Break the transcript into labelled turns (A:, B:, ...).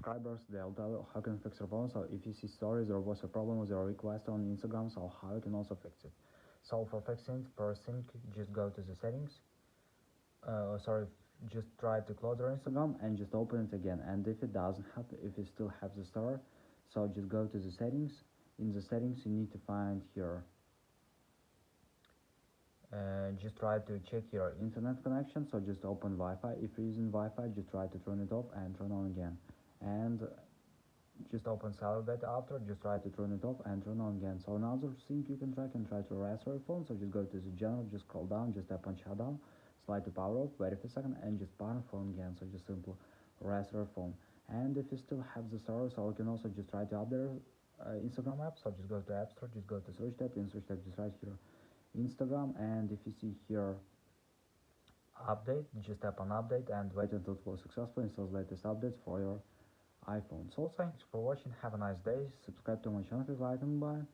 A: subscribers, they'll tell you how you can fix your phone. So if you see stories or what's a problem with your request on Instagram, so how you can also fix it. So for fixing it, first thing, just go to the settings. Just try to close your Instagram and just open it again. And if it doesn't have, if you still have the star, so just go to the settings. In the settings, you need to find here. Just try to check your internet connection. So just open Wi-Fi. If you're using Wi-Fi, just try to turn it off and turn on again. And just open cellular data after. Just try to turn it off and turn on again. So another thing you can try to restore your phone. So just go to the general, just scroll down, just tap on shutdown, slide to power off, wait for a second, and just power phone again. So just simple restore your phone. And if you still have the storage, so you can also just try to update Instagram app. So just go to App Store, just go to search tab, in search tab just right here Instagram, and if you see here update, just tap on update and wait until it was successful installs latest updates for your iPhone. So thanks for watching, have a nice day, subscribe to my channel if you like, and bye.